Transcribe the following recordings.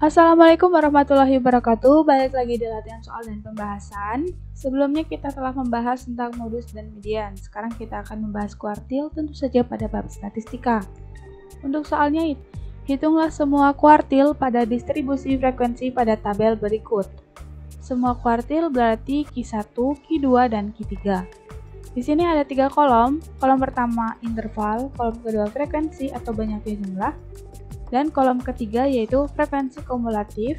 Assalamualaikum warahmatullahi wabarakatuh. Balik lagi di latihan soal dan pembahasan. Sebelumnya kita telah membahas tentang modus dan median. Sekarang kita akan membahas kuartil, tentu saja pada bab statistika. Untuk soalnya, hitunglah semua kuartil pada distribusi frekuensi pada tabel berikut. Semua kuartil berarti Q1, Q2, dan Q3. Di sini ada 3 kolom. Kolom pertama interval, kolom kedua frekuensi atau banyaknya jumlah, dan kolom ketiga yaitu frekuensi kumulatif.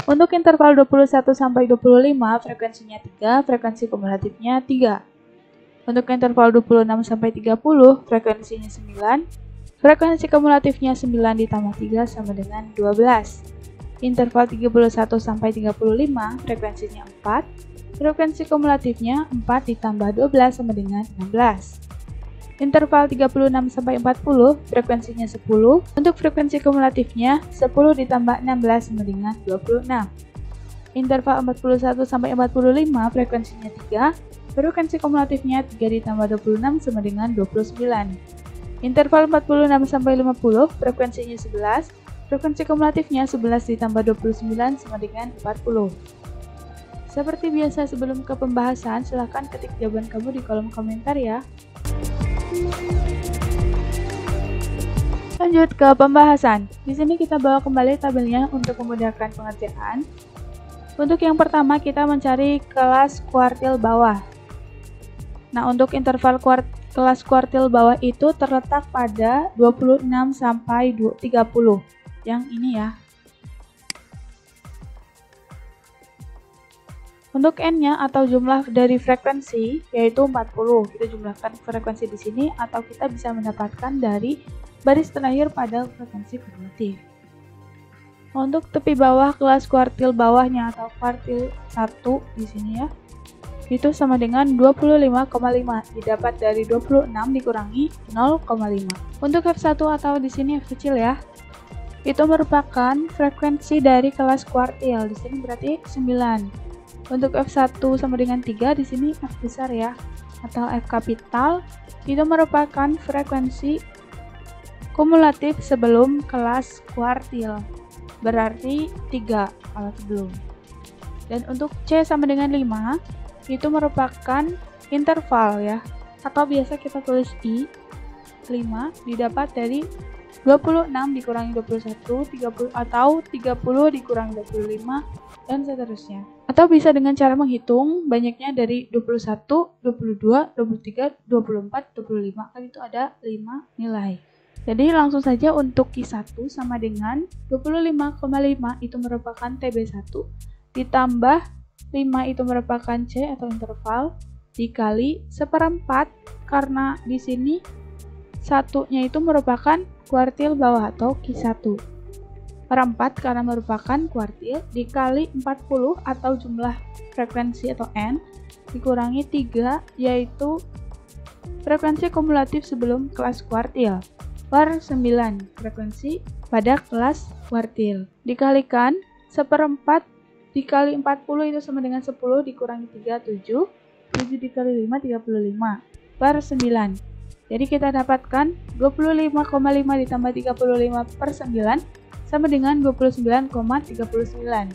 Untuk interval 21 sampai 25 frekuensinya 3, frekuensi kumulatifnya 3. Untuk interval 26 sampai 30 frekuensinya 9, frekuensi kumulatifnya 9 ditambah 3 sama dengan 12. Interval 31 sampai 35 frekuensinya 4, frekuensi kumulatifnya 4 ditambah 12 sama dengan 16. Interval 36 sampai 40 frekuensinya 10. Untuk frekuensi kumulatifnya 10 ditambah 16 sama dengan 26. Interval 41 sampai 45 frekuensinya 3. Frekuensi kumulatifnya 3 ditambah 26 sama dengan 29. Interval 46 sampai 50 frekuensinya 11. Frekuensi kumulatifnya 11 ditambah 29 sama dengan 40. Seperti biasa sebelum ke pembahasan, silahkan ketik jawaban kamu di kolom komentar ya. Lanjut ke pembahasan. Di sini kita bawa kembali tabelnya untuk memudahkan pengerjaan. Untuk yang pertama kita mencari kelas kuartil bawah. Nah, untuk interval kelas kuartil bawah itu terletak pada 26 sampai 30. Yang ini ya. Untuk N-nya atau jumlah dari frekuensi yaitu 40. Kita jumlahkan frekuensi di sini atau kita bisa mendapatkan dari baris terakhir pada frekuensi kumulatif. Untuk tepi bawah kelas kuartil bawahnya atau kuartil 1 di sini ya. Itu sama dengan 25,5 didapat dari 26 dikurangi 0,5. Untuk F1 atau di sini F kecil ya. Itu merupakan frekuensi dari kelas kuartil. Di sini berarti 9. Untuk F1 sama dengan 3, di sini F besar ya, atau F kapital, itu merupakan frekuensi kumulatif sebelum kelas kuartil, berarti 3 kalau sebelum. Dan untuk C sama dengan 5, itu merupakan interval ya, atau biasa kita tulis I, 5 didapat dari 26 dikurangi 21, 30 atau 30 dikurangi 25, dan seterusnya. Atau bisa dengan cara menghitung banyaknya dari 21, 22, 23, 24, 25. Kan itu ada 5 nilai. Jadi langsung saja untuk Q1 sama dengan 25,5 itu merupakan TB1 ditambah 5 itu merupakan C atau interval dikali 1/4 karena di sini satunya itu merupakan kuartil bawah atau Q1. 4 karena merupakan kuartil dikali 40 atau jumlah frekuensi atau N dikurangi 3 yaitu frekuensi kumulatif sebelum kelas kuartil per 9 frekuensi pada kelas kuartil dikalikan 1/4 dikali 40 itu sama dengan 10 dikurangi 3 7 dikali 5 35 per 9. Jadi kita dapatkan 25,5 ditambah 35 per 9 sama dengan 29,39.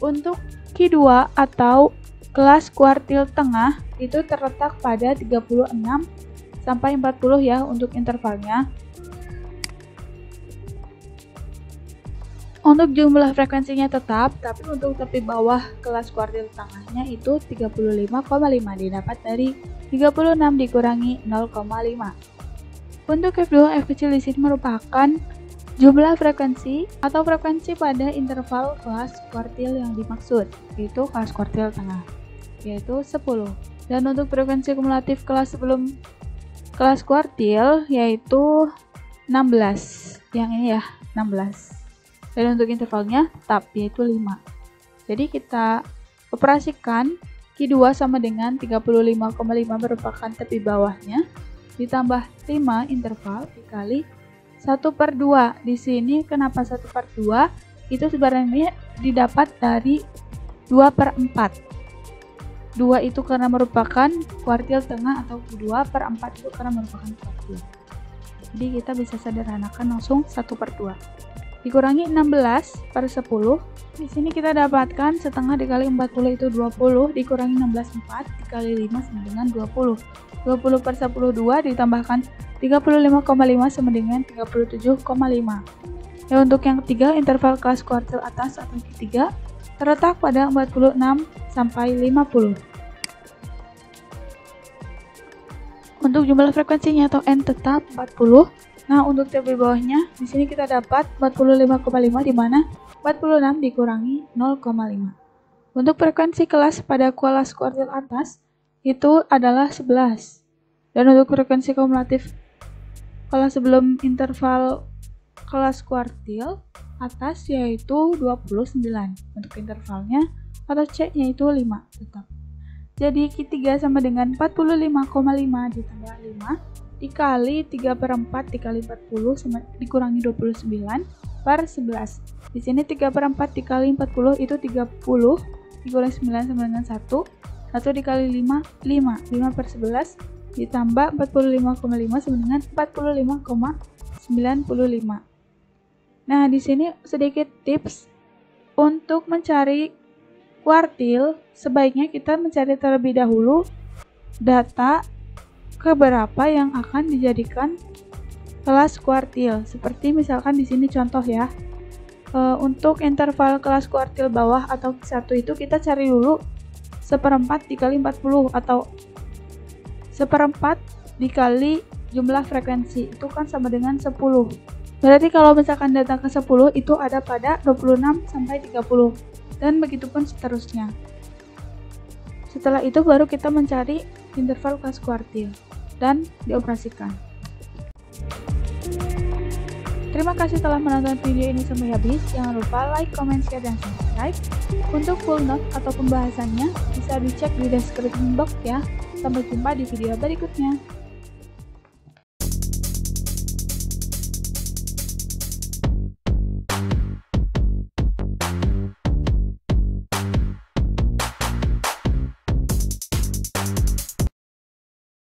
Untuk Q2 atau kelas kuartil tengah itu terletak pada 36 sampai 40 ya untuk intervalnya. Untuk jumlah frekuensinya tetap, tapi untuk tepi bawah kelas kuartil tengahnya itu 35,5 didapat dari 36 dikurangi 0,5. Untuk F2 F kecil di sini merupakan jumlah frekuensi atau frekuensi pada interval kelas kuartil yang dimaksud, yaitu kelas kuartil tengah, yaitu 10. Dan untuk frekuensi kumulatif kelas sebelum kelas kuartil, yaitu 16. Yang ini ya, 16. Dan untuk intervalnya tetap, yaitu 5. Jadi kita operasikan Q2 sama dengan 35,5 merupakan tepi bawahnya, ditambah 5 interval dikali 1/2. Di sini kenapa 1/2? Itu sebenarnya didapat dari 2/4. 2 itu karena merupakan kuartil tengah atau 2/4 itu karena merupakan kuartil. Jadi kita bisa sederhanakan langsung 1/2. dikurangi 16/10. Di sini kita dapatkan setengah dikali 40 itu 20, dikurangi 16/4 dikali 5 sama dengan 20. 20/10 2 ditambahkan 35,5 sama dengan 37,5. Ya, untuk yang ketiga, interval kelas kuartil atas atau ketiga terletak pada 46 sampai 50. Untuk jumlah frekuensinya atau N tetap 40. Nah, untuk tabel bawahnya, di sini kita dapat 45,5 di mana 46 dikurangi 0,5. Untuk frekuensi kelas pada kelas kuartil atas itu adalah 11. Dan untuk frekuensi kumulatif kelas sebelum interval kelas kuartil atas yaitu 29. Untuk intervalnya atau C-nya itu 5 tetap. Jadi Q3 sama dengan 45,5 ditambah 5 dikali 3/4 dikali 40 sama dikurangi 29/11. Di sini 3/4 dikali 40 itu 30 dikurangi 9 sama dengan 1. 1 dikali 5, 5. 5/11 ditambah 45,5 sama dengan 45,95. Nah, di sini sedikit tips untuk mencari kuartil. Sebaiknya kita mencari terlebih dahulu data keberapa yang akan dijadikan kelas kuartil. Seperti misalkan di sini contoh ya. Untuk interval kelas kuartil bawah atau Q1 itu kita cari dulu 1/4 dikali 40 atau 1/4 dikali jumlah frekuensi, itu kan sama dengan 10. Berarti kalau misalkan data ke-10 itu ada pada 26 sampai 30 dan begitupun seterusnya. Setelah itu baru kita mencari interval kelas kuartil dan dioperasikan. Terima kasih telah menonton video ini sampai habis. Jangan lupa like, comment, share, dan subscribe. Untuk full note atau pembahasannya bisa dicek di description box ya. Sampai jumpa di video berikutnya.